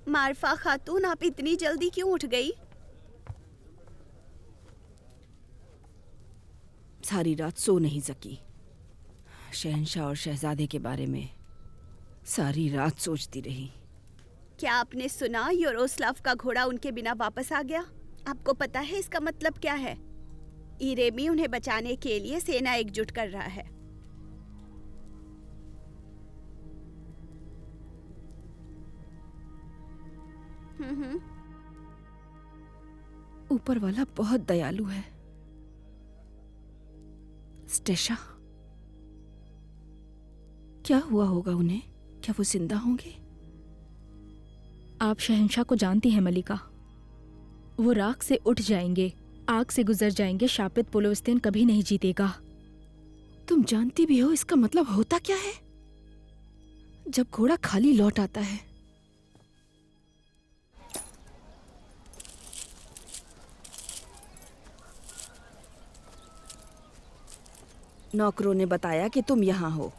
मारफा खातून, आप इतनी जल्दी क्यों उठ गई? सारी रात सो नहीं सकी। शहंशाह और शहजादे के बारे में सारी रात सोचती रही। क्या आपने सुना यारोस्लाव का घोड़ा उनके बिना वापस आ गया? आपको पता है इसका मतलब क्या है? इरेमी उन्हें बचाने के लिए सेना एकजुट कर रहा है। ऊपर वाला बहुत दयालु है। स्टेशा, क्या हुआ होगा उन्हें? क्या वो जिंदा होंगे? आप शहंशाह को जानती हैं मलिका। वो राख से उठ जाएंगे, आग से गुजर जाएंगे। शापित पोलोस्तेन कभी नहीं जीतेगा। तुम जानती भी हो इसका मतलब होता क्या है? जब घोड़ा खाली लौट आता है। नौकरों ने बताया कि तुम यहाँ हो।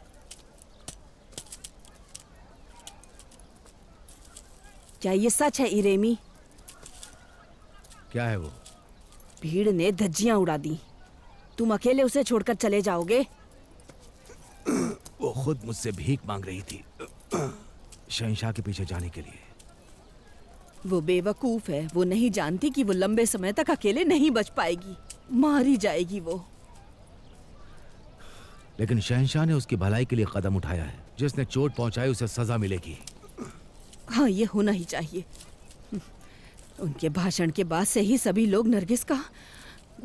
क्या ये सच है इरेमी? क्या है वो? भीड़ ने धज्जियां उड़ा दी। तुम अकेले उसे छोड़कर चले जाओगे? वो खुद मुझसे भीख मांग रही थी शहंशाह के पीछे जाने के लिए। वो बेवकूफ है। वो नहीं जानती कि वो लंबे समय तक अकेले नहीं बच पाएगी। मारी जाएगी वो। लेकिन शहंशाह ने उसकी भलाई के लिए कदम उठाया है। जिसने चोट पहुंचाई उसे सजा मिलेगी। हाँ, ये होना ही चाहिए। उनके भाषण के बाद से ही सभी लोग नरगिस का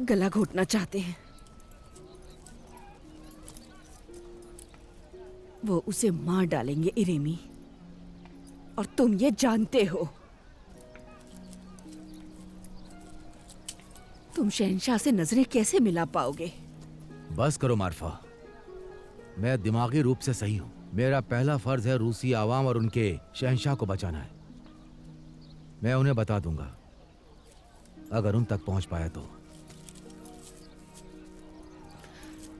गला घोटना चाहते हैं। वो उसे मार डालेंगे इरेमी, और तुम ये जानते हो। तुम शहंशाह से नजरें कैसे मिला पाओगे? बस करो मारफा। मैं दिमागी रूप से सही हूं। मेरा पहला फर्ज है रूसी आवाम और उनके शहंशाह को बचाना है। मैं उन्हें बता दूंगा, अगर उन तक पहुंच पाया तो।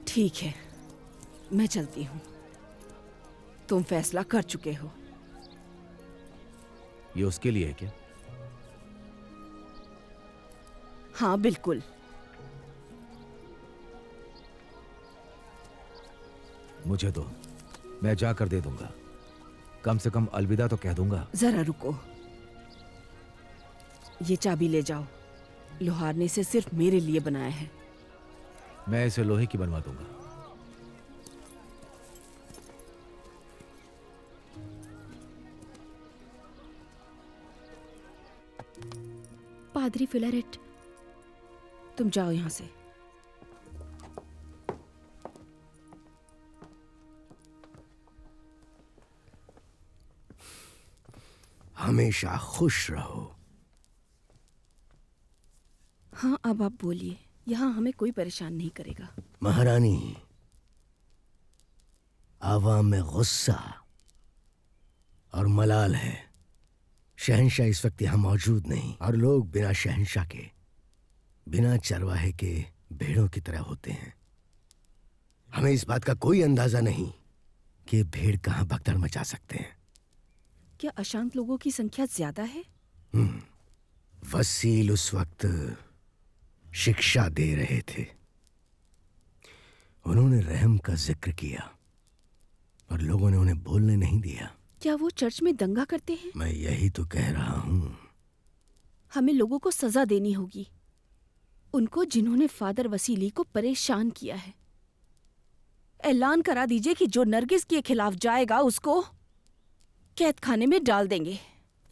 ठीक है, मैं चलती हूं। तुम फैसला कर चुके हो। ये उसके लिए है क्या? हाँ, बिल्कुल। मुझे तो, मैं जाकर दे दूंगा। कम से कम अलविदा तो कह दूंगा। जरा रुको, ये चाबी ले जाओ। लोहार ने इसे सिर्फ मेरे लिए बनाया है। मैं इसे लोहे की बनवा दूंगा। पादरी फिलारेट, तुम जाओ यहां से। हमेशा खुश रहो। हाँ, अब आप बोलिए। यहाँ हमें कोई परेशान नहीं करेगा। महारानी, आवाम में गुस्सा और मलाल है। शहंशाह इस वक्त यहाँ मौजूद नहीं, और लोग बिना शहंशाह के, बिना चरवाहे के भेड़ों की तरह होते हैं। हमें इस बात का कोई अंदाजा नहीं कि भेड़ कहाँ भगदड़ मचा सकते हैं। क्या अशांत लोगों की संख्या ज्यादा है? वसील उस वक्त शिक्षा दे रहे थे। उन्होंने रहम का जिक्र किया, और लोगों ने उन्हें बोलने नहीं दिया। क्या वो चर्च में दंगा करते हैं? मैं यही तो कह रहा हूं। हमें लोगों को सजा देनी होगी, उनको जिन्होंने फादर वसीली को परेशान किया है। ऐलान करा दीजिए कि जो नरगिस के खिलाफ जाएगा उसको कैद खाने में डाल देंगे।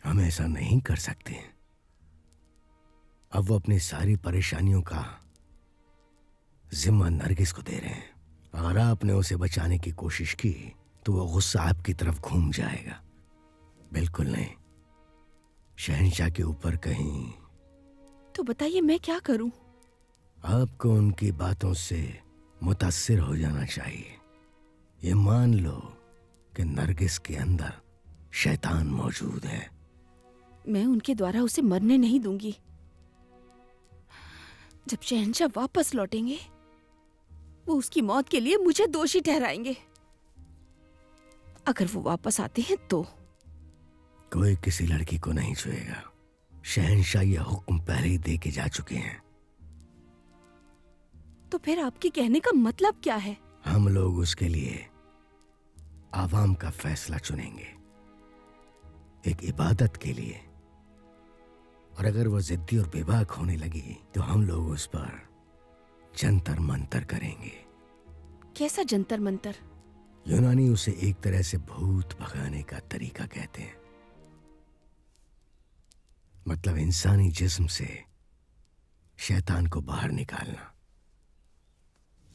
हम ऐसा नहीं कर सकते। अब वो अपनी सारी परेशानियों का जिम्मा नरगिस को दे रहे हैं। अगर आपने उसे बचाने की कोशिश की तो वो गुस्सा आपकी तरफ घूम जाएगा। बिल्कुल नहीं, शहंशाह के ऊपर कहीं। तो बताइए मैं क्या करूं? आपको उनकी बातों से मुतासिर हो जाना चाहिए। ये मान लो कि नरगिस के अंदर शैतान मौजूद है। मैं उनके द्वारा उसे मरने नहीं दूंगी। जब शहंशाह वापस लौटेंगे वो उसकी मौत के लिए मुझे दोषी ठहराएंगे। अगर वो वापस आते हैं तो कोई किसी लड़की को नहीं छुएगा। शहंशाह ये हुक्म पहले ही दे के जा चुके हैं। तो फिर आपके कहने का मतलब क्या है? हम लोग उसके लिए आवाम का फैसला चुनेंगे, एक इबादत के लिए। और अगर वो जिद्दी और बेबाक होने लगी तो हम लोग उस पर जंतर मंतर करेंगे। कैसा जंतर मंतर? यूनानी उसे एक तरह से भूत भगाने का तरीका कहते हैं। मतलब इंसानी जिस्म से शैतान को बाहर निकालना।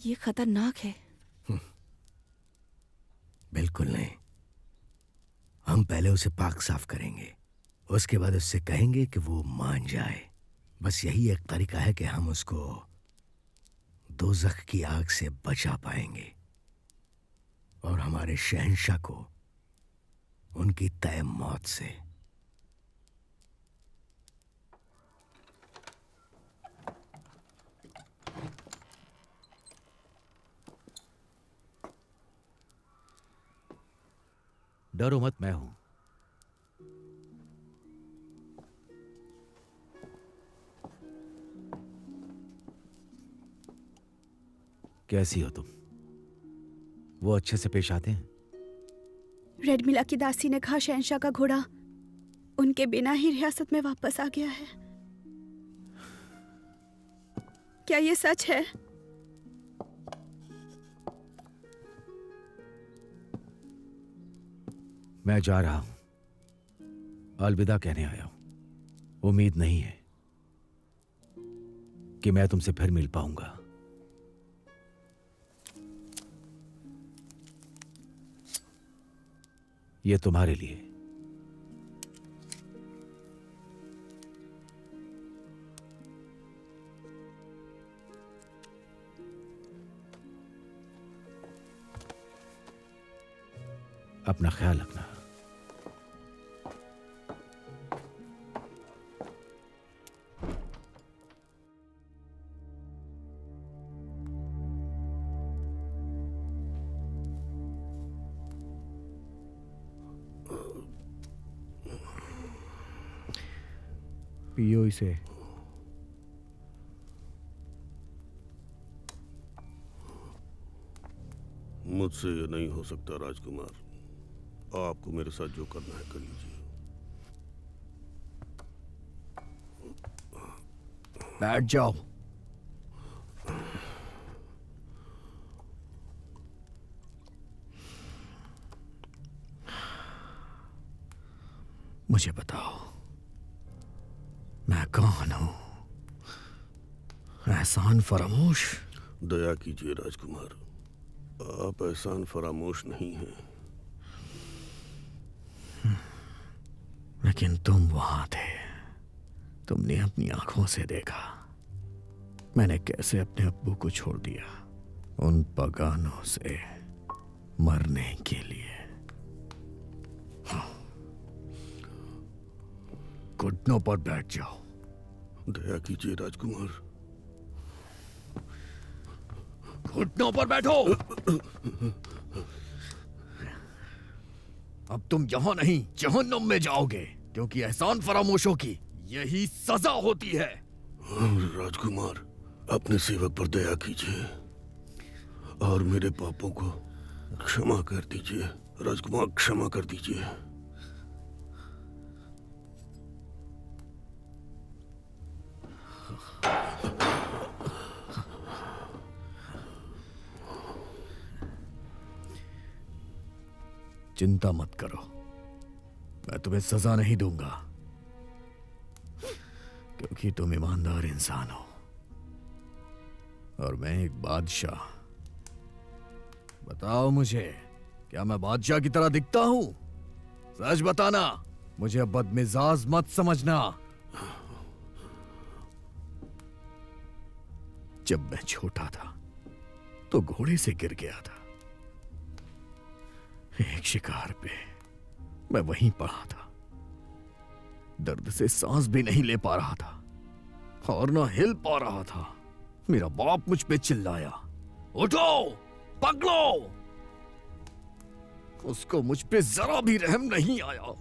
ये खतरनाक है। बिल्कुल नहीं। हम पहले उसे पाक साफ करेंगे, उसके बाद उससे कहेंगे कि वो मान जाए। बस यही एक तरीका है कि हम उसको दोज़ख की आग से बचा पाएंगे और हमारे शहंशाह को उनकी तय मौत से। डरो मत, मैं हूं। कैसी हो तुम? वो अच्छे से पेश आते हैं? रेड मिला की दासी ने कहा शहंशाह का घोड़ा उनके बिना ही रियासत में वापस आ गया है। क्या ये सच है? मैं जा रहा हूं, अलविदा कहने आया हूं। उम्मीद नहीं है कि मैं तुमसे फिर मिल पाऊंगा। ये तुम्हारे लिए। अपना ख्याल रखना। पियो इसे। मुझसे ये नहीं हो सकता राजकुमार। आपको मेरे साथ जो करना है कर लीजिए। बैठ जाओ। मुझे बताओ मैं कौन हूं? एहसान फरामोश? दया कीजिए राजकुमार, आप एहसान फरामोश नहीं हैं। लेकिन तुम वहां थे। तुमने अपनी आंखों से देखा मैंने कैसे अपने अब्बू को छोड़ दिया उन पगानों से मरने के लिए। घुटनों पर बैठ जाओ। दया कीजिए राजकुमार। घुटनों पर बैठो। अब तुम यहां नहीं जहन्नुम में जाओगे, क्योंकि एहसान फरामोशों की यही सजा होती है। राजकुमार, अपने सेवक पर दया कीजिए और मेरे पापों को क्षमा कर दीजिए। राजकुमार, क्षमा कर दीजिए। चिंता मत करो, मैं तुम्हें सजा नहीं दूंगा, क्योंकि तुम ईमानदार इंसान हो और मैं एक बादशाह। बताओ मुझे, क्या मैं बादशाह की तरह दिखता हूं? सच बताना, मुझे बदमिजाज मत समझना। जब मैं छोटा था तो घोड़े से गिर गया था। एक शिकार पे मैं वहीं पड़ा था। दर्द से सांस भी नहीं ले पा रहा था और ना हिल पा रहा था। मेरा बाप मुझ पे चिल्लाया, उठो, पकड़ो। उसको मुझ पे जरा भी रहम नहीं आया।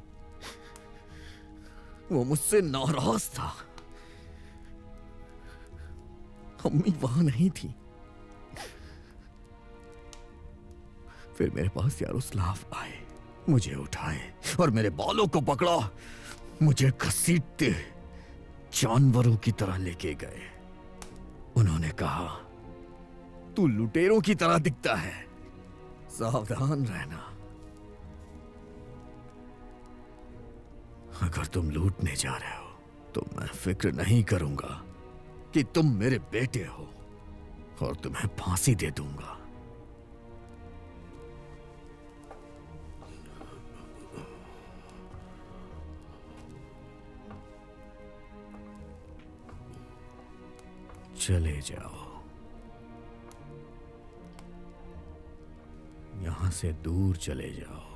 वो मुझसे नाराज था। अम्मी वहां नहीं थी। फिर मेरे पास यारोस्लाव आए, मुझे उठाए और मेरे बालों को पकड़ा, मुझे घसीटते जानवरों की तरह लेके गए। उन्होंने कहा, तू लुटेरों की तरह दिखता है, सावधान रहना। अगर तुम लूटने जा रहे हो तो मैं फिक्र नहीं करूंगा कि तुम मेरे बेटे हो और तुम्हें फांसी दे दूंगा। चले जाओ, यहां से दूर चले जाओ।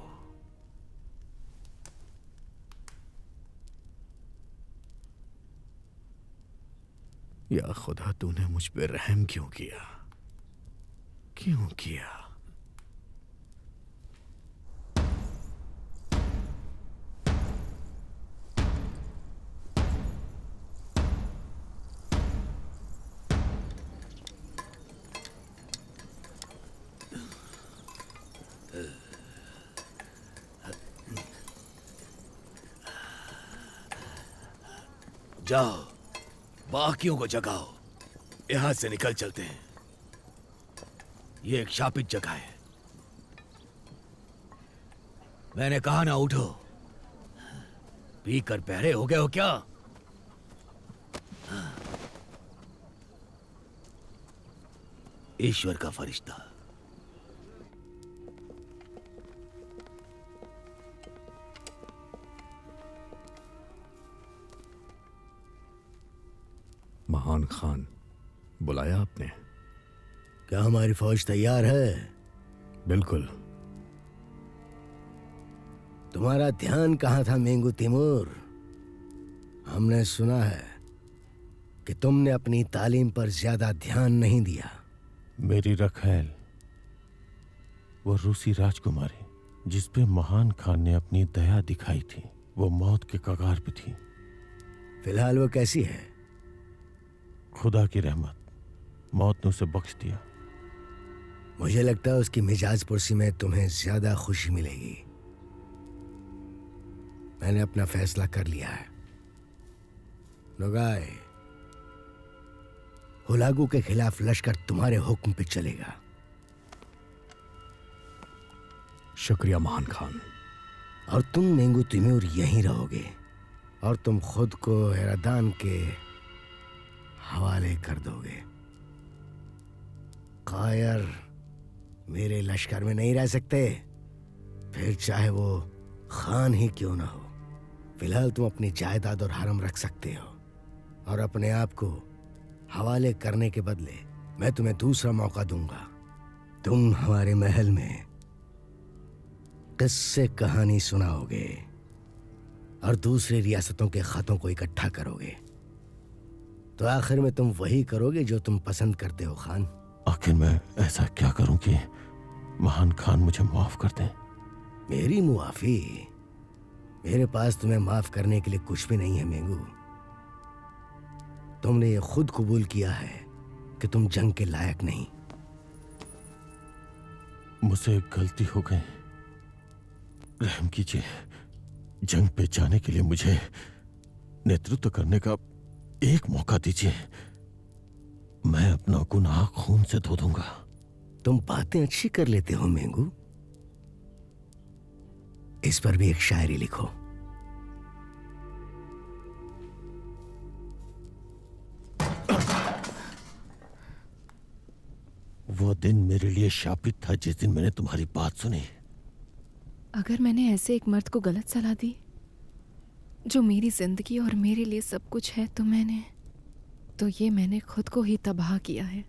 या खुदा, तूने मुझ पे रहम क्यों किया? क्यों किया? जाओ, बाकियों को जगाओ, यहां से निकल चलते हैं। ये एक शापित जगह है। मैंने कहा ना उठो। पी कर बहरे हो गए हो क्या? ईश्वर का फरिश्ता। महान खान, बुलाया आपने? क्या हमारी फौज तैयार है? बिल्कुल। तुम्हारा ध्यान कहां था मेंगू तिमूर? हमने सुना है कि तुमने अपनी तालीम पर ज्यादा ध्यान नहीं दिया। मेरी रखैल वो रूसी राजकुमारी जिस पे महान खान ने अपनी दया दिखाई थी, वो मौत के कगार पे थी। फिलहाल वो कैसी है? खुदा की रहमत, मौत ने उसे बख्श दिया। मुझे लगता है उसकी मिजाज पुरसी में तुम्हें ज्यादा खुशी मिलेगी। मैंने अपना फैसला कर लिया है। नोगाई, हुलागू के खिलाफ लश्कर तुम्हारे हुक्म पे चलेगा। शुक्रिया महान खान। और तुम मेंगू तिमूर यहीं रहोगे और तुम खुद को हेरादान के हवाले कर दोगे। कायर मेरे लश्कर में नहीं रह सकते, फिर चाहे वो खान ही क्यों ना हो। फिलहाल तुम अपनी जायदाद और हरम रख सकते हो, और अपने आप को हवाले करने के बदले मैं तुम्हें दूसरा मौका दूंगा। तुम हमारे महल में किस्से कहानी सुनाओगे और दूसरी रियासतों के खतों को इकट्ठा करोगे। तो आखिर में तुम वही करोगे जो तुम पसंद करते हो खान। आखिर मैं ऐसा क्या करूं कि महान खान मुझे माफ कर दें? मेरी मुआफी? मेरे पास तुम्हें माफ करने के लिए कुछ भी नहीं है मेंगू। तुमने ये खुद कबूल किया है कि तुम जंग के लायक नहीं। मुझसे गलती हो गई, रहम कीजिए। जंग पे जाने के लिए मुझे नेतृत्व करने का एक मौका दीजिए। मैं अपना गुनाह खून से धो दूंगा। तुम बातें अच्छी कर लेते हो मेंगू। इस पर भी एक शायरी लिखो। वो दिन मेरे लिए शापित था जिस दिन मैंने तुम्हारी बात सुनी। अगर मैंने ऐसे एक मर्द को गलत सलाह दी जो मेरी जिंदगी और मेरे लिए सब कुछ है, तो ये मैंने खुद को ही तबाह किया है।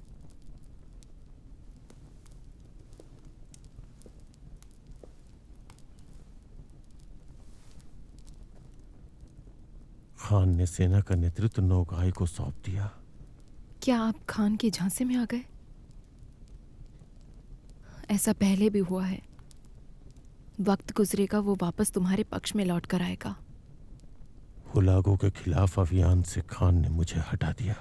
खान ने सेना का नेतृत्व नौगाई को सौंप दिया। क्या आप खान के झांसे में आ गए? ऐसा पहले भी हुआ है। वक्त गुजरेगा, वो वापस तुम्हारे पक्ष में लौट कर आएगा। हुलागों के खिलाफ अभियान से खान ने मुझे हटा दिया।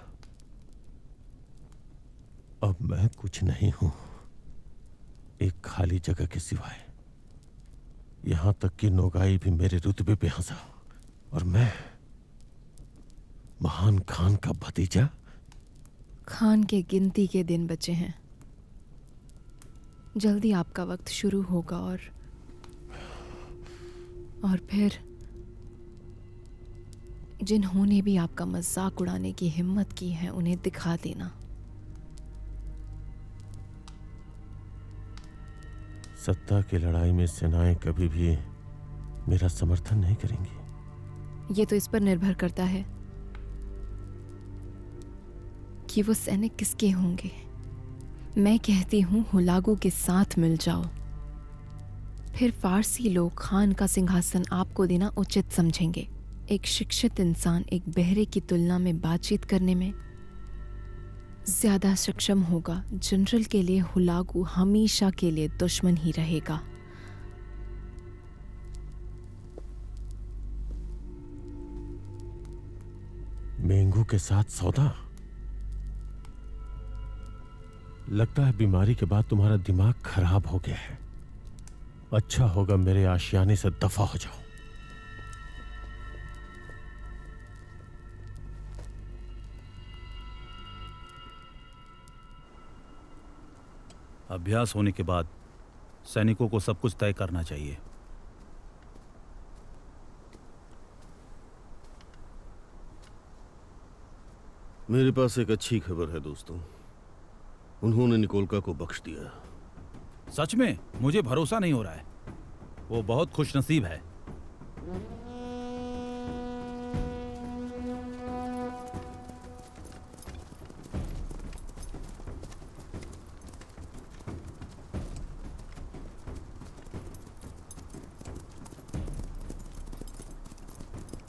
अब मैं कुछ नहीं हूं, एक खाली जगह के सिवाय। यहां तक कि नोगाई भी मेरे रुतबे पे हंसा। और मैं महान खान का भतीजा। खान के गिनती के दिन बचे हैं। जल्दी आपका वक्त शुरू होगा और फिर जिन्होंने भी आपका मजाक उड़ाने की हिम्मत की है उन्हें दिखा देना। सत्ता की लड़ाई में सेनाएं कभी भी मेरा समर्थन नहीं करेंगी। ये तो इस पर निर्भर करता है कि वो सैनिक किसके होंगे। मैं कहती हूं हुलागू के साथ मिल जाओ। फिर फारसी लोग खान का सिंहासन आपको देना उचित समझेंगे। एक शिक्षित इंसान एक बहरे की तुलना में बातचीत करने में ज्यादा सक्षम होगा। जनरल के लिए हुलागू हमेशा के लिए दुश्मन ही रहेगा। मेंगू के साथ सौदा? लगता है बीमारी के बाद तुम्हारा दिमाग खराब हो गया है। अच्छा होगा मेरे आशियाने से दफा हो जाओ। अभ्यास होने के बाद सैनिकों को सब कुछ तय करना चाहिए। मेरे पास एक अच्छी खबर है दोस्तों, उन्होंने निकोलका को बख्श दिया। सच में मुझे भरोसा नहीं हो रहा है। वो बहुत खुशनसीब है।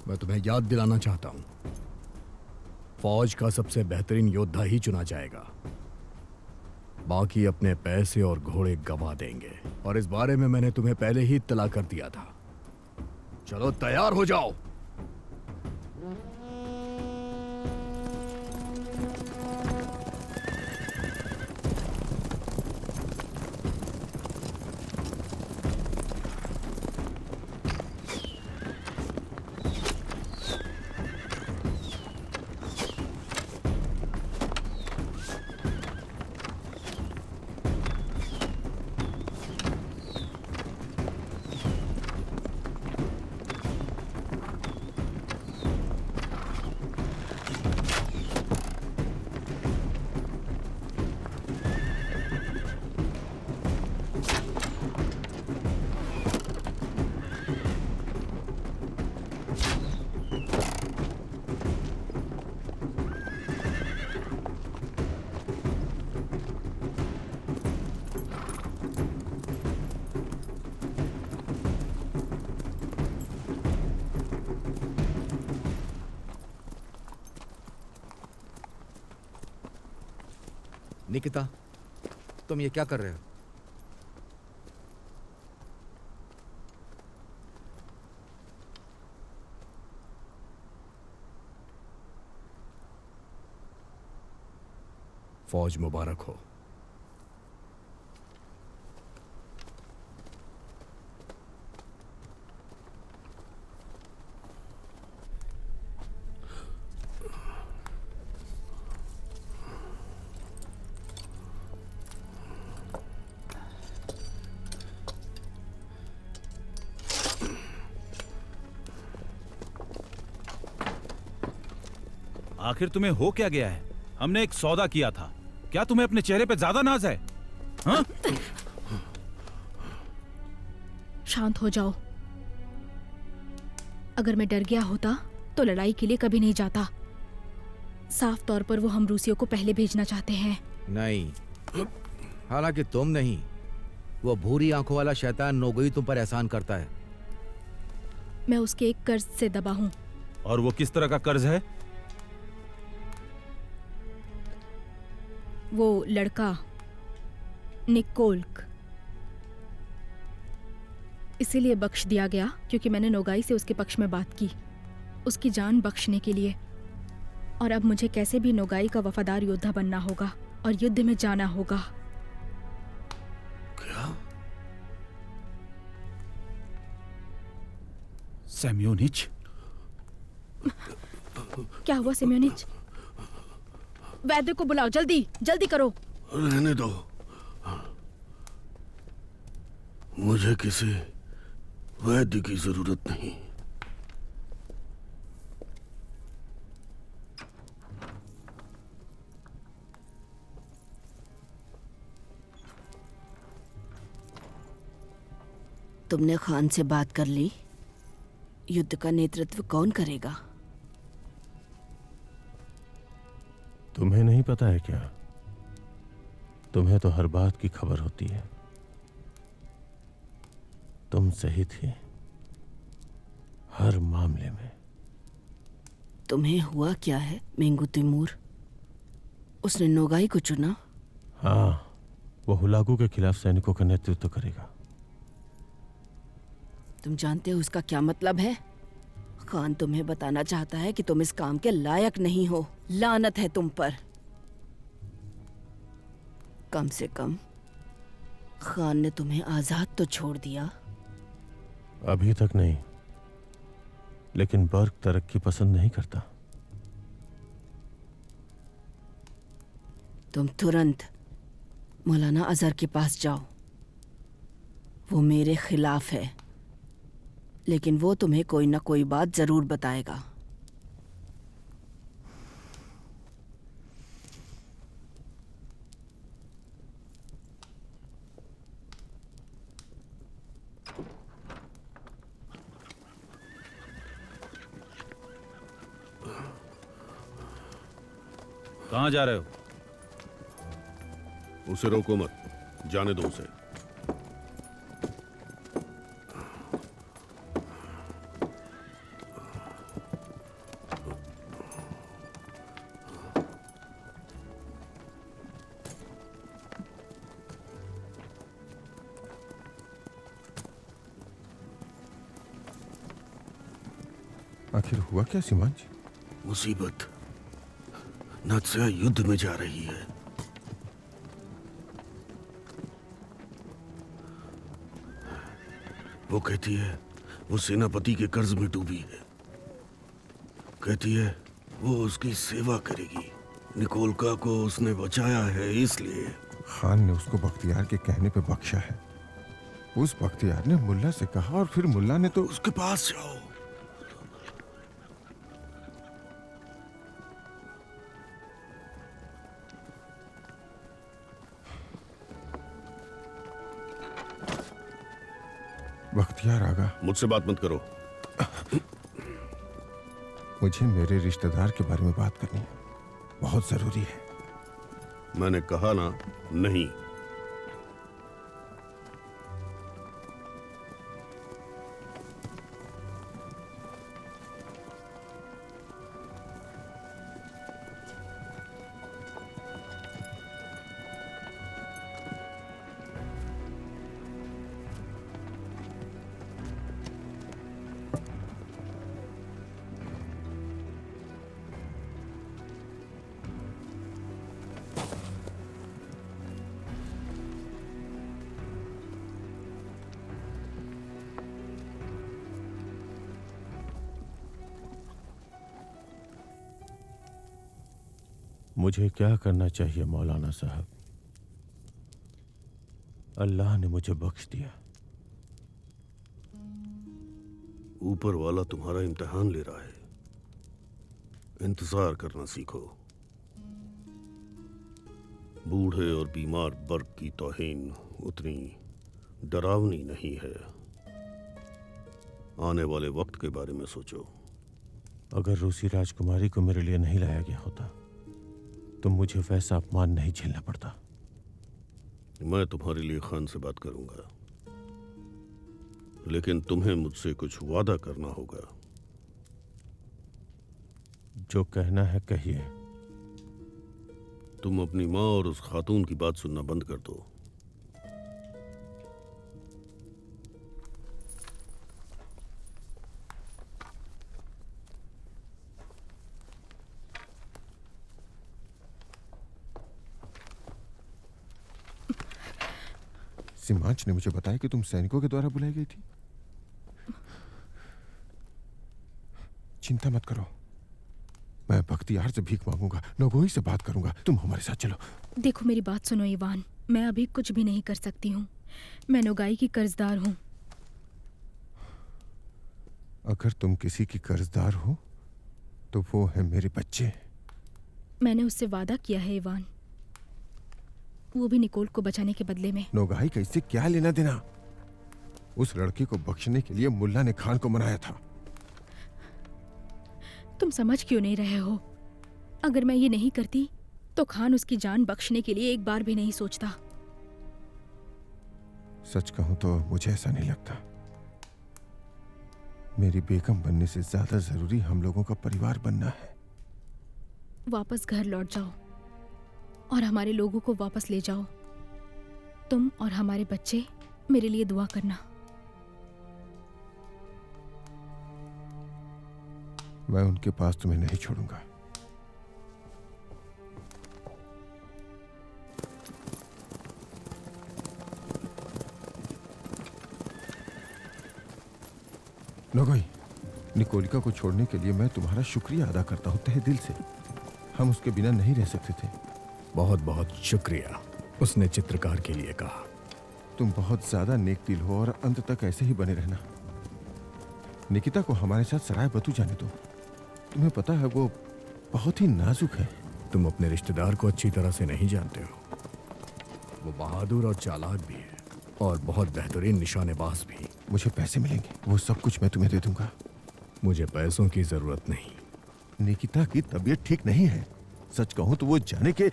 मैं तुम्हें याद दिलाना चाहता हूं, फौज का सबसे बेहतरीन योद्धा ही चुना जाएगा। बाकी अपने पैसे और घोड़े गवा देंगे, और इस बारे में मैंने तुम्हें पहले ही इत्तला कर दिया था। चलो तैयार हो जाओ। निकिता, तुम ये क्या कर रहे हो? फौज मुबारक हो। आखिर तुम्हें हो क्या गया है? हमने एक सौदा किया था। क्या तुम्हें अपने चेहरे पे ज्यादा नाज है? हाँ? शांत हो जाओ। अगर मैं डर गया होता तो लड़ाई के लिए कभी नहीं जाता। साफ तौर पर वो हम रूसियों को पहले भेजना चाहते हैं। नहीं, हालांकि तुम नहीं, वो भूरी आंखों वाला शैतान नोगोई तुम पर एहसान करता है। मैं उसके एक कर्ज से दबा हूं। और वो किस तरह का कर्ज है? वो लड़का निकोल्क इसीलिए बख्श दिया गया क्योंकि मैंने नोगाई से उसके पक्ष में बात की। उसकी जान बख्शने के लिए। और अब मुझे कैसे भी नोगाई का वफादार योद्धा बनना होगा और युद्ध में जाना होगा। क्या? सेम्योनिच? क्या हुआ सेम्योनिच? वैद्य को बुलाओ, जल्दी जल्दी करो। रहने दो, मुझे किसी वैद्य की जरूरत नहीं। तुमने खान से बात कर ली? युद्ध का नेतृत्व कौन करेगा? तुम्हें नहीं पता है क्या? तुम्हें तो हर बात की खबर होती है। तुम सही थे हर मामले में। तुम्हें हुआ क्या है मेंगू तिमूर? उसने नोगाई को चुना? हाँ, वो हुलागू के खिलाफ सैनिकों का नेतृत्व करेगा। तुम जानते हो उसका क्या मतलब है? खान तुम्हें बताना चाहता है कि तुम इस काम के लायक नहीं हो। लानत है तुम पर। कम से कम खान ने तुम्हें आजाद तो छोड़ दिया। अभी तक नहीं, लेकिन बर्क तरक्की पसंद नहीं करता। तुम तुरंत मौलाना अजहर के पास जाओ। वो मेरे खिलाफ है, लेकिन वो तुम्हें कोई ना कोई बात जरूर बताएगा। कहाँ जा रहे हो? उसे रोको मत, जाने दो उसे। आखिर हुआ क्या सीमांच? मुसीबत। नात्सिया युद्ध में जा रही है। वो कहती है वो सेनापति के कर्ज में डूबी है। कहती है वो उसकी सेवा करेगी। निकोलका को उसने बचाया है, इसलिए। खान ने उसको बख्तियार के कहने पे बख्शा है। उस बख्तियार ने मुल्ला से कहा और फिर मुल्ला ने तो उसके पास जाओ। बख्तियार आगा, मुझसे बात मत करो। मुझे मेरे रिश्तेदार के बारे में बात करनी है, बहुत जरूरी है। मैंने कहा ना, नहीं। मुझे क्या करना चाहिए मौलाना साहब? अल्लाह ने मुझे बख्श दिया। ऊपर वाला तुम्हारा इम्तिहान ले रहा है। इंतजार करना सीखो। बूढ़े और बीमार बर्क की तौहीन उतनी डरावनी नहीं है। आने वाले वक्त के बारे में सोचो। अगर रूसी राजकुमारी को मेरे लिए नहीं लाया गया होता तो मुझे वैसा अपमान नहीं झेलना पड़ता। मैं तुम्हारे लिए खान से बात करूंगा, लेकिन तुम्हें मुझसे कुछ वादा करना होगा। जो कहना है कहिए। तुम अपनी माँ और उस खातून की बात सुनना बंद कर दो। सिमांच ने मुझे बताया कि तुम सैनिकों के द्वारा बुलाई गई थी। चिंता मत करो, मैं बख्तियार से भीख मांगूंगा, नगोई से बात करूंगा। तुम हमारे साथ चलो। देखो मेरी बात सुनो इवान, मैं अभी कुछ भी नहीं कर सकती हूँ। मैं नोगाई की कर्जदार हूँ। अगर तुम किसी की कर्जदार हो तो वो है मेरे बच्चे। मैंने उससे वादा किया है इवान, वो भी निकोल को बचाने के बदले में। नोगाई का इससे क्या लेना देना? उस लड़के को बख्शने के लिए मुल्ला ने खान को मनाया था। तुम समझ क्यों नहीं रहे हो? अगर मैं ये नहीं करती तो खान उसकी जान बख्शने के लिए एक बार भी नहीं सोचता। सच कहूं तो मुझे ऐसा नहीं लगता। मेरी बेगम बनने से ज्यादा जरूरी हम लोगों का परिवार बनना है। वापस घर लौट जाओ और हमारे लोगों को वापस ले जाओ। तुम और हमारे बच्चे मेरे लिए दुआ करना। मैं उनके पास तुम्हें नहीं छोड़ूंगा। नोगाई, निकोलिका को छोड़ने के लिए मैं तुम्हारा शुक्रिया अदा करता हूं तहे दिल से। हम उसके बिना नहीं रह सकते थे। बहुत बहुत शुक्रिया, उसने चित्रकार के लिए कहा। तुम बहुत ज्यादा नेक दिल हो और अंत तक ऐसे ही बने रहना। निकिता को हमारे साथ सराय बतू जाने दो। तुम्हें पता है वो बहुत ही नाजुक है। तुम अपने रिश्तेदार को अच्छी तरह से नहीं जानते हो। वो बहादुर और चालाक भी है और बहुत बेहतरीन निशानेबाज भी। मुझे पैसे मिलेंगे, वो सब कुछ मैं तुम्हें दे दूंगा। मुझे पैसों की जरूरत नहीं। निकिता की तबीयत ठीक नहीं है। सच कहूं तो वो जाने के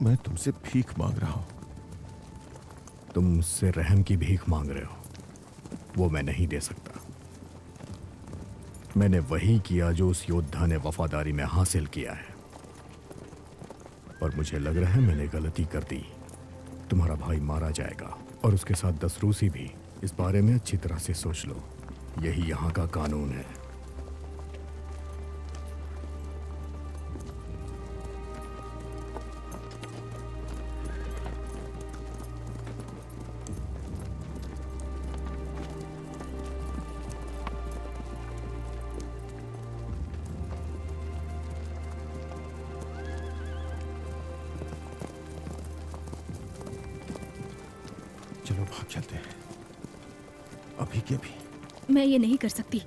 मैं तुमसे भीख मांग रहा हूं। तुम मुझसे रहम की भीख मांग रहे हो, वो मैं नहीं दे सकता। मैंने वही किया जो उस योद्धा ने वफादारी में हासिल किया है, और मुझे लग रहा है मैंने गलती कर दी। तुम्हारा भाई मारा जाएगा और उसके साथ 10 रूसी भी। इस बारे में अच्छी तरह से सोच लो, यही यहाँ का कानून है। चलो भाग चलते हैं, अभी के अभी। मैं ये नहीं कर सकती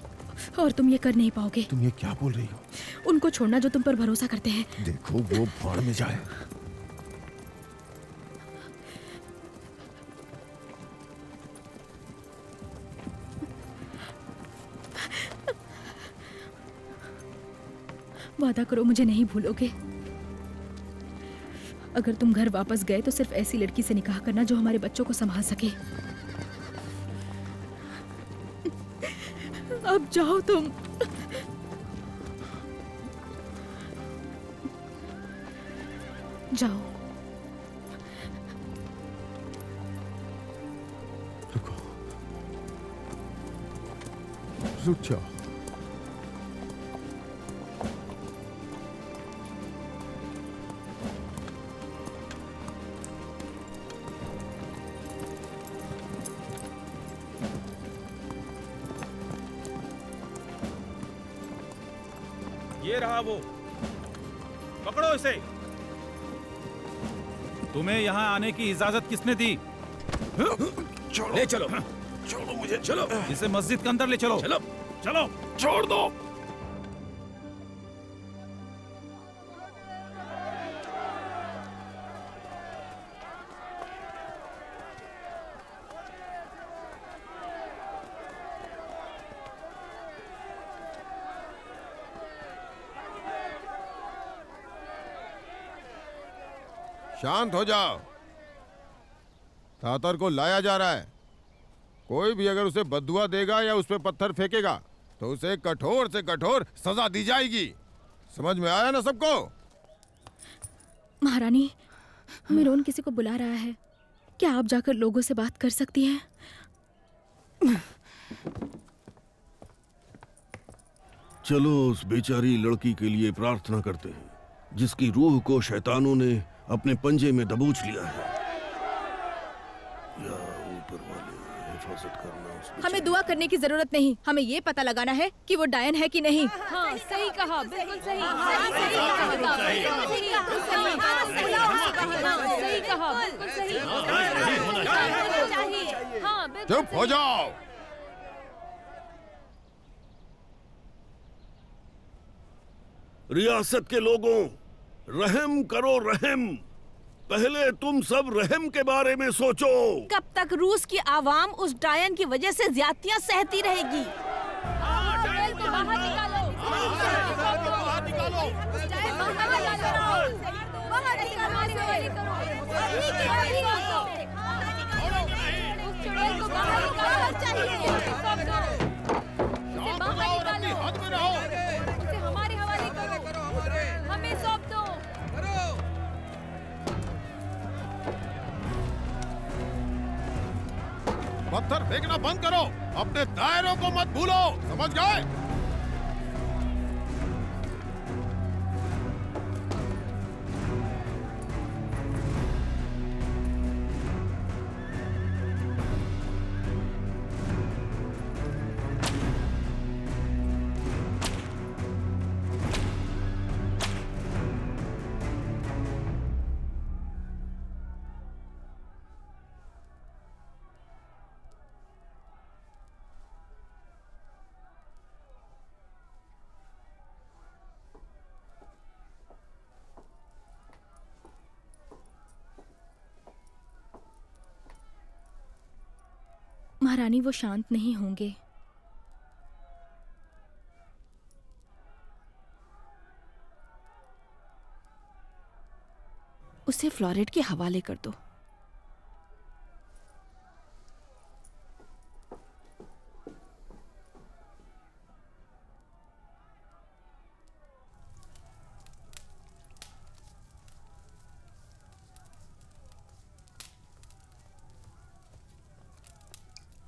और तुम ये कर नहीं पाओगे। तुम ये क्या बोल रही हो? उनको छोड़ना जो तुम पर भरोसा करते हैं। देखो वो भाड़ में जाए। वादा करो मुझे नहीं भूलोगे। अगर तुम घर वापस गए तो सिर्फ ऐसी लड़की से निकाह करना जो हमारे बच्चों को संभाल सके। अब जाओ तुम। जाओ। रुको, रुक जाओ। ये रहा वो, पकड़ो इसे। तुम्हें यहाँ आने की इजाजत किसने दी? ले चलो, छोड़ो मुझे, चलो। इसे मस्जिद के अंदर ले चलो। चलो, चलो, छोड़ दो। शांत हो जाओ। तातर को लाया जा रहा है। कोई भी अगर उसे बद्दुआ देगा या उस पर पत्थर फेंकेगा तो उसे कठोर से कठोर सजा दी जाएगी। समझ में आया ना सबको? महारानी, मिरोन किसी को बुला रहा है। क्या आप जाकर लोगों से बात कर सकती हैं? चलो उस बेचारी लड़की के लिए प्रार्थना करते हैं जिसकी रूह को शैतानों ने अपने पंजे में दबोच लिया है। या ऊपर वाले हिफाजत करना उस हमें दुआ करने की जरूरत नहीं, हमें ये पता लगाना है कि वो डायन है कि नहीं। हाँ सही कहा, बिल्कुल सही। सही कहा, बिल्कुल सही। हाँ बिल्कुल। चुप हो जाओ। रियासत के लोगों, रहम करो रहम। पहले तुम सब रहम के बारे में सोचो। कब तक रूस की आवाम उस डायन की वजह से ज्यादतियां सहती रहेगी? हमारे हवाले करो, हमें सौंप दो। पत्थर फेंकना बंद करो, अपने दायरों को मत भूलो, समझ गए? महारानी वो शांत नहीं होंगे। उसे फ्लोरेट के हवाले कर दो।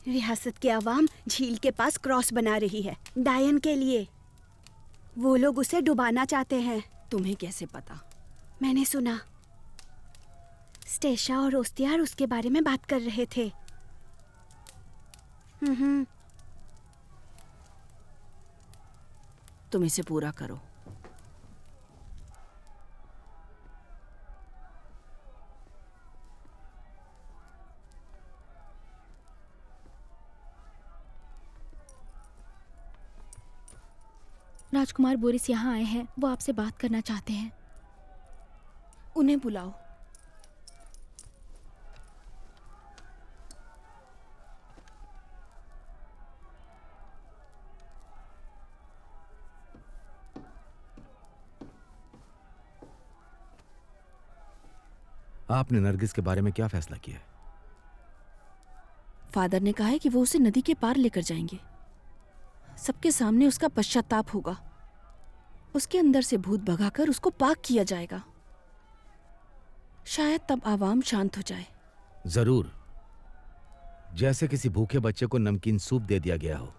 रियासत के अवाम झील के पास क्रॉस बना रही है डायन के लिए। वो लोग उसे डुबाना चाहते हैं। तुम्हें कैसे पता? मैंने सुना। स्टेशा और ओस्तियार उसके बारे में बात कर रहे थे। तुम इसे पूरा करो। राजकुमार बोरिस यहाँ आए हैं, वो आपसे बात करना चाहते हैं। उन्हें बुलाओ। आपने नरगिस के बारे में क्या फैसला किया है? फादर ने कहा है कि वो उसे नदी के पार लेकर जाएंगे। सबके सामने उसका पश्चाताप होगा। उसके अंदर से भूत भगाकर उसको पाक किया जाएगा। शायद तब आवाम शांत हो जाए। जरूर, जैसे किसी भूखे बच्चे को नमकीन सूप दे दिया गया हो।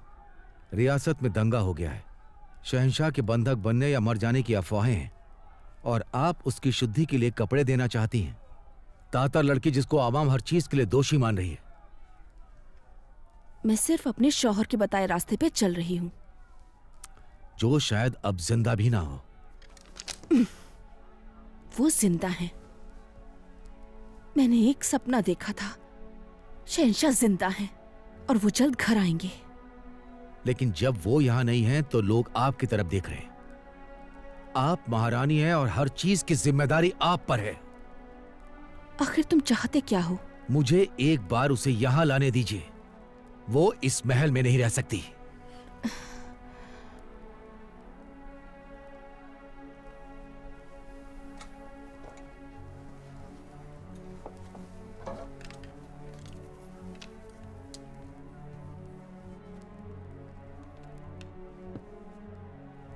रियासत में दंगा हो गया है। शहंशाह के बंधक बनने या मर जाने की अफवाहें हैं और आप उसकी शुद्धि के लिए कपड़े देना चाहती हैं। तातर लड़की जिसको आवाम हर चीज के लिए दोषी मान रही है। मैं सिर्फ अपने शौहर के बताए रास्ते पे चल रही हूँ, जो शायद अब जिंदा भी ना हो। वो जिंदा है। मैंने एक सपना देखा था। शहंशाह जिंदा हैं और वो जल्द घर आएंगे। लेकिन जब वो यहां नहीं हैं तो लोग आपकी तरफ देख रहे हैं। आप महारानी हैं और हर चीज की जिम्मेदारी आप पर है। आखिर तुम चाहते क्या हो? मुझे एक बार उसे यहां लाने दीजिए। वो इस महल में नहीं रह सकती।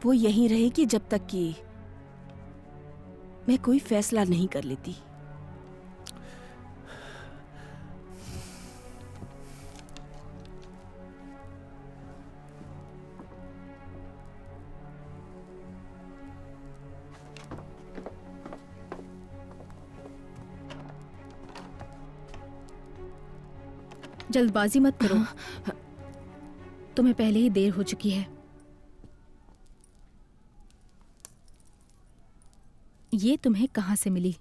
वो यहीं रहेगी जब तक कि मैं कोई फैसला नहीं कर लेती। जल्दबाजी मत करो। तुम्हें पहले ही देर हो चुकी है। ये तुम्हें कहाँ से मिली?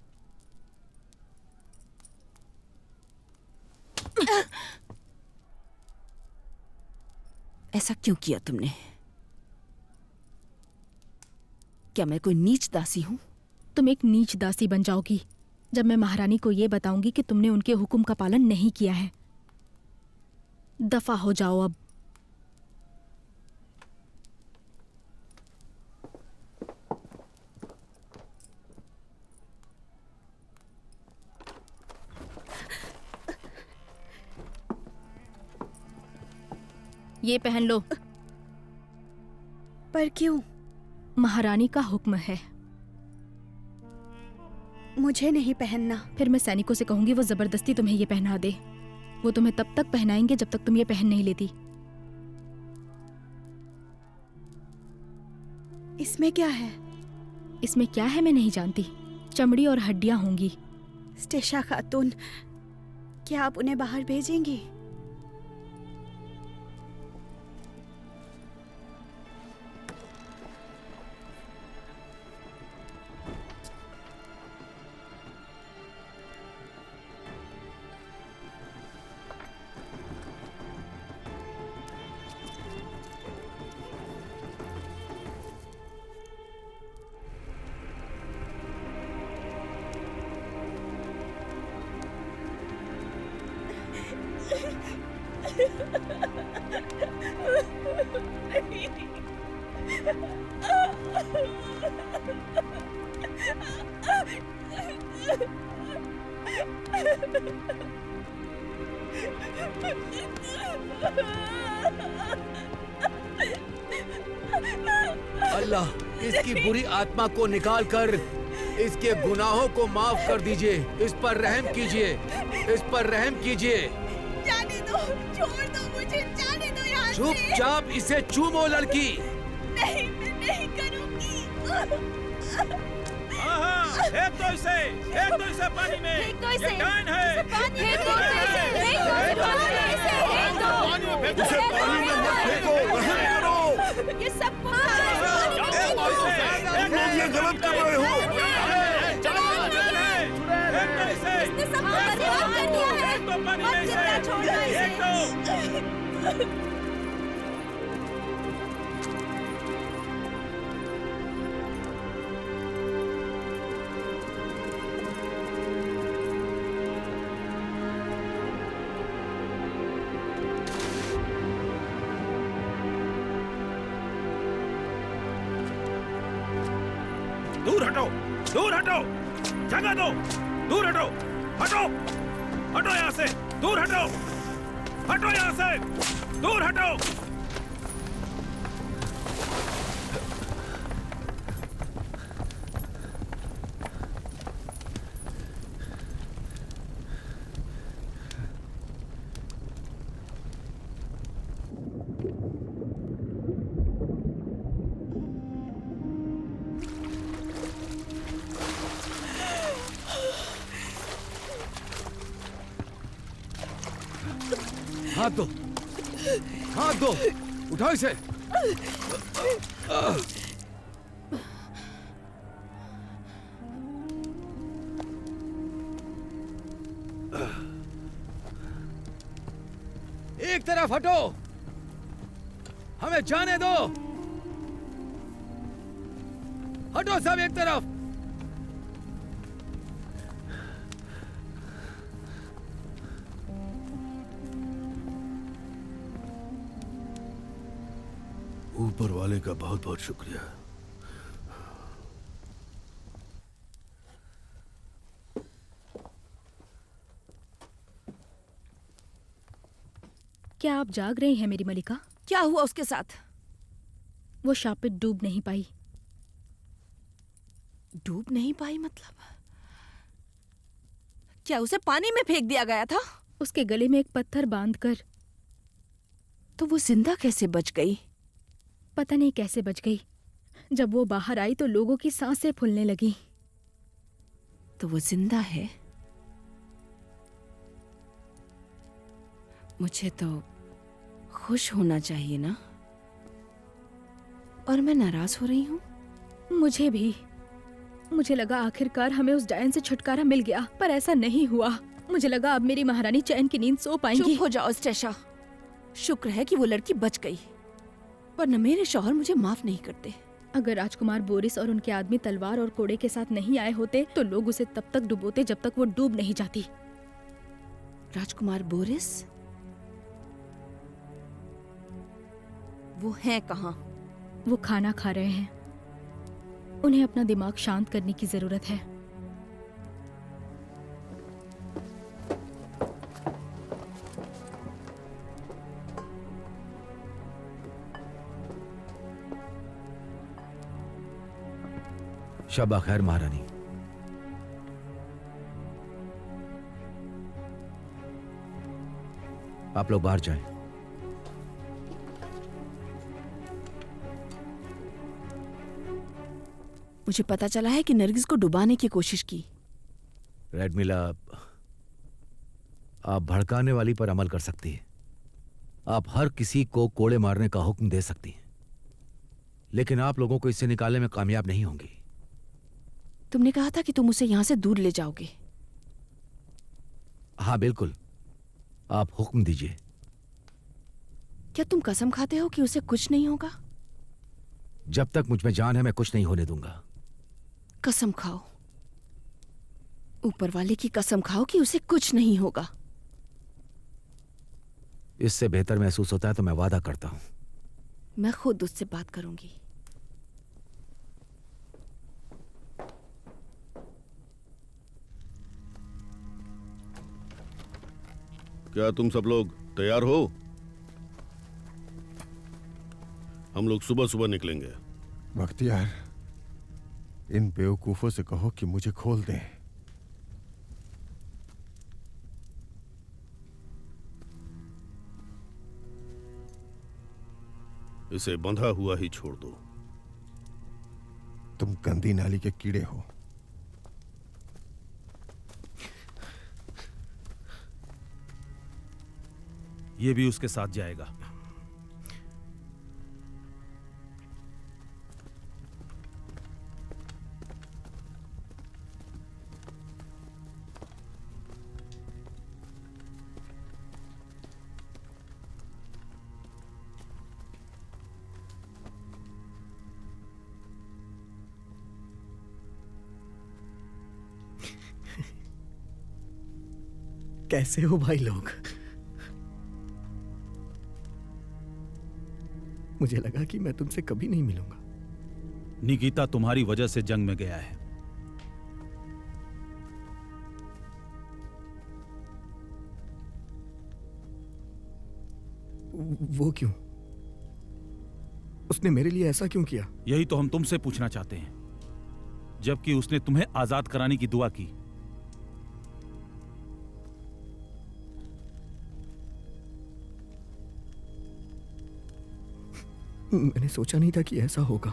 ऐसा क्यों किया तुमने? क्या मैं कोई नीच दासी हूं? तुम एक नीच दासी बन जाओगी जब मैं महारानी को ये बताऊंगी कि तुमने उनके हुक्म का पालन नहीं किया है। दफा हो जाओ अब। ये पहन लो। पर क्यों? महारानी का हुक्म है। मुझे नहीं पहनना। फिर मैं सैनिकों से कहूंगी वो जबरदस्ती तुम्हें ये पहना दे। वो तुम्हें तब तक पहनाएंगे जब तक तुम ये पहन नहीं लेती। इसमें क्या है? इसमें क्या है मैं नहीं जानती। चमड़ी और हड्डियां होंगी। स्टेशा खातून, क्या आप उन्हें बाहर भेजेंगी? अल्लाह इसकी बुरी आत्मा को निकाल कर इसके गुनाहों को माफ कर दीजिए। इस पर रहम कीजिए, इस पर रहम कीजिए। जाने दो, छोड़ दो मुझे, जाने दो यहाँ से। चुपचाप इसे चूमो लड़की। नहीं, मैं नहीं करूँगी। फेंक दो इसे, फेंक दो इसे पानी में। फेंक दो इसे। ये डायन है। फेंक दो इसे, फेंक दो इसे पानी में, इसे फेंक दो। उसे पानी में मत फेंको, रहम करो। ये सब कुछ ये गलत कर रहे हो। इसने सब बर्बाद कर दिया है। मत जिंदा छोड़ना इसे। दूर हटो, दूर हटो, जगह दो, दूर हटो, हटो, हटो यहाँ से, दूर हटो, हटो यहाँ से, दूर हटो। हाथ दो, हाथ दो, उठाओ इसे। एक तरफ हटो, हमें जाने दो। हटो सब एक तरफ। ऊपर वाले का बहुत बहुत शुक्रिया। क्या आप जाग रही हैं मेरी मलिका? क्या हुआ उसके साथ? वो शापित डूब नहीं पाई। डूब नहीं पाई मतलब? क्या उसे पानी में फेंक दिया गया था? उसके गले में एक पत्थर बांधकर। तो वो जिंदा कैसे बच गई? पता नहीं कैसे बच गई। जब वो बाहर आई तो लोगों की सांसें फूलने लगी। तो वो जिंदा है? मुझे तो खुश होना चाहिए ना, और मैं नाराज हो रही हूँ। मुझे भी। मुझे लगा आखिरकार हमें उस डायन से छुटकारा मिल गया, पर ऐसा नहीं हुआ। मुझे लगा अब मेरी महारानी चैन की नींद सो पाएंगी। चुप हो जाओ स्टेशा। शुक्र है कि वो लड़की बच गई, वरना मेरे शौहर मुझे माफ नहीं करते। अगर राजकुमार बोरिस और उनके आदमी तलवार और कोड़े के साथ नहीं आए होते तो लोग उसे तब तक डुबोते जब तक वो डूब नहीं जाती। राजकुमार बोरिस? वो हैं कहाँ? वो खाना खा रहे हैं। उन्हें अपना दिमाग शांत करने की जरूरत है। शबा खैर महारानी। आप लोग बाहर जाएं। मुझे पता चला है कि नरगिस को डुबाने की कोशिश की। रेडमिला, आप भड़काने वाली पर अमल कर सकती है। आप हर किसी को कोड़े मारने का हुक्म दे सकती हैं, लेकिन आप लोगों को इससे निकालने में कामयाब नहीं होंगी। तुमने कहा था कि तुम उसे यहां से दूर ले जाओगे। हाँ बिल्कुल, आप हुक्म दीजिए। क्या तुम कसम खाते हो कि उसे कुछ नहीं होगा? जब तक मुझ में जान है मैं कुछ नहीं होने दूंगा। कसम खाओ, ऊपर वाले की कसम खाओ कि उसे कुछ नहीं होगा। इससे बेहतर महसूस होता है तो मैं वादा करता हूं। मैं खुद उससे बात करूंगी। क्या तुम सब लोग तैयार हो? हम लोग सुबह सुबह निकलेंगे। बख्तियार, इन बेवकूफों से कहो कि मुझे खोल दें। इसे बंधा हुआ ही छोड़ दो। तुम गंदी नाली के कीड़े हो। ये भी उसके साथ जाएगा। कैसे हो भाई लोग? मुझे लगा कि मैं तुमसे कभी नहीं मिलूंगा। निकिता तुम्हारी वजह से जंग में गया है। वो क्यों? उसने मेरे लिए ऐसा क्यों किया? यही तो हम तुमसे पूछना चाहते हैं, जबकि उसने तुम्हें आजाद कराने की दुआ की। मैंने सोचा नहीं था कि ऐसा होगा।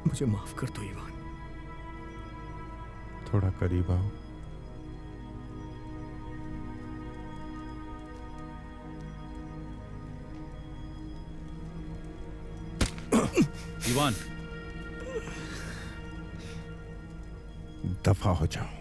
मुझे माफ कर दो इवान। थोड़ा करीब आओ। इवान, दफा हो जाओ।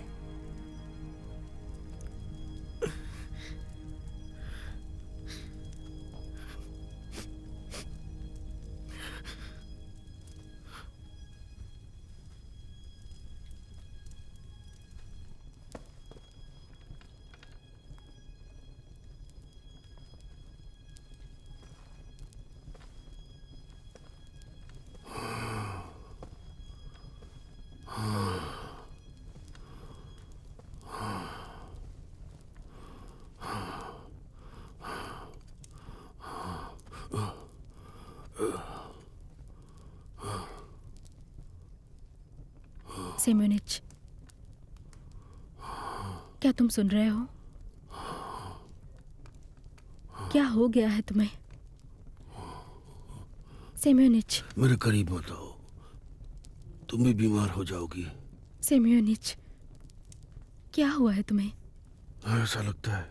सेम्योनिच, क्या तुम सुन रहे हो? क्या हो गया है तुम्हें? सेम्योनिच, मेरे करीब मत आओ, तुम भी बीमार हो जाओगी। सेम्योनिच, क्या हुआ है तुम्हें? ऐसा लगता है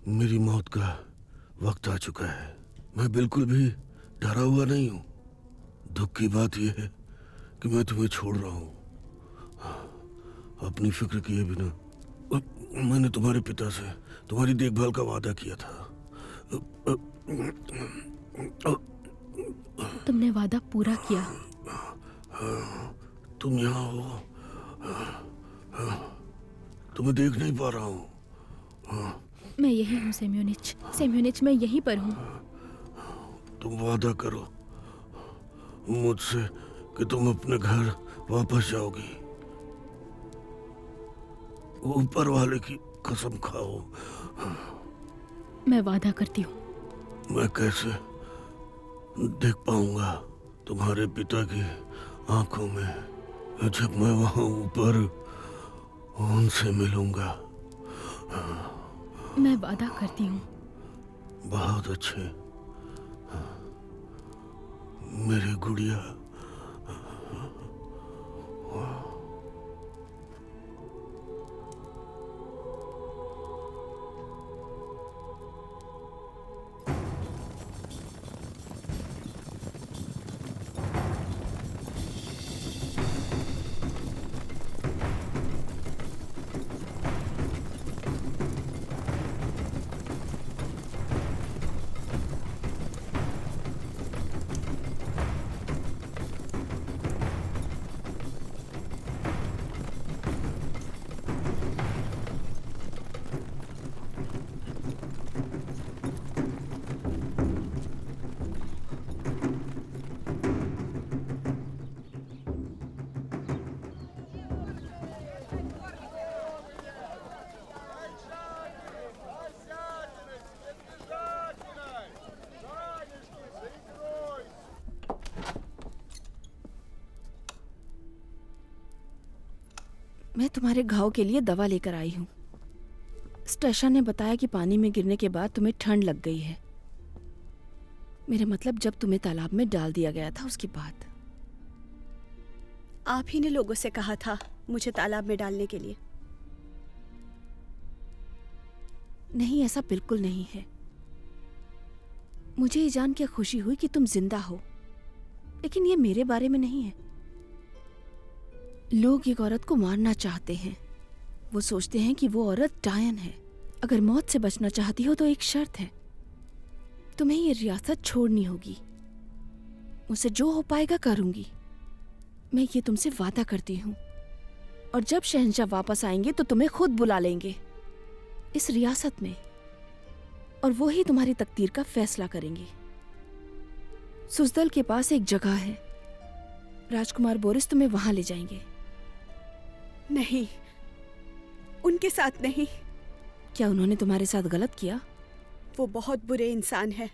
मेरी मौत का वक्त आ चुका है। मैं बिल्कुल भी डरा हुआ नहीं हूँ। दुख की बात यह है कि मैं तुम्हें छोड़ रहा हूँ, अपनी फिक्र किए बिना। मैंने तुम्हारे पिता से तुम्हारी देखभाल का वादा किया था। तुमने वादा पूरा किया। तुम यहाँ हो, तुम्हें देख नहीं पा रहा हूँ। मैं यही हूँ सेम्योनिच, सेम्योनिच, मैं यहीं पर हूँ। तुम वादा करो मुझसे कि तुम अपने घर वापस जाओगी। ऊपर वाले की कसम खाओ। मैं वादा करती हूँ। मैं कैसे देख पाऊंगा तुम्हारे पिता की आंखों में जब मैं वहां ऊपर उनसे मिलूंगा? मैं वादा करती हूँ। बहुत अच्छे मेरी गुड़िया। मैं तुम्हारे घाव के लिए दवा लेकर आई हूँ। स्टेशा ने बताया कि पानी में गिरने के बाद तुम्हें ठंड लग गई है। मेरा मतलब जब तुम्हें तालाब में डाल दिया गया था उसके बाद। आप ही ने लोगों से कहा था मुझे तालाब में डालने के लिए। नहीं, ऐसा बिल्कुल नहीं है। मुझे ये जान के खुशी हुई कि तुम जिंदा हो, लेकिन ये मेरे बारे में नहीं है। लोग एक औरत को मारना चाहते हैं। वो सोचते हैं कि वो औरत डायन है। अगर मौत से बचना चाहती हो तो एक शर्त है, तुम्हें ये रियासत छोड़नी होगी। मुझसे जो हो पाएगा करूंगी, मैं ये तुमसे वादा करती हूँ। और जब शहंशाह वापस आएंगे तो तुम्हें खुद बुला लेंगे इस रियासत में, और वो ही तुम्हारी तकदीर का फैसला करेंगे। सुजदल के पास एक जगह है, राजकुमार बोरिस तुम्हें वहां ले जाएंगे। नहीं, उनके साथ नहीं। क्या उन्होंने तुम्हारे साथ गलत किया? वो बहुत बुरे इंसान है।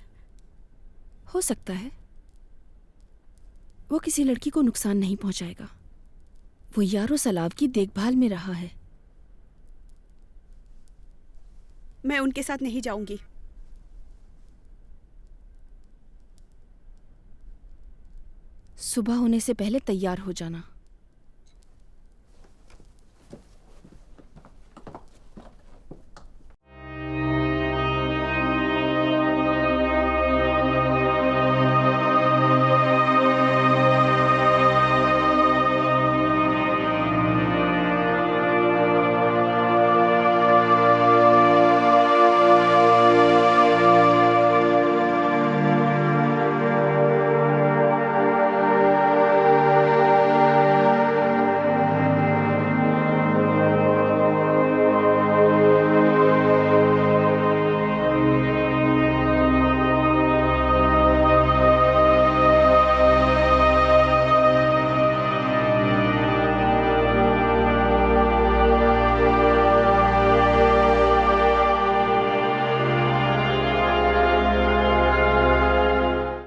हो सकता है। वो किसी लड़की को नुकसान नहीं पहुंचाएगा। वो यारो सलाव की देखभाल में रहा है। मैं उनके साथ नहीं जाऊंगी। सुबह होने से पहले तैयार हो जाना।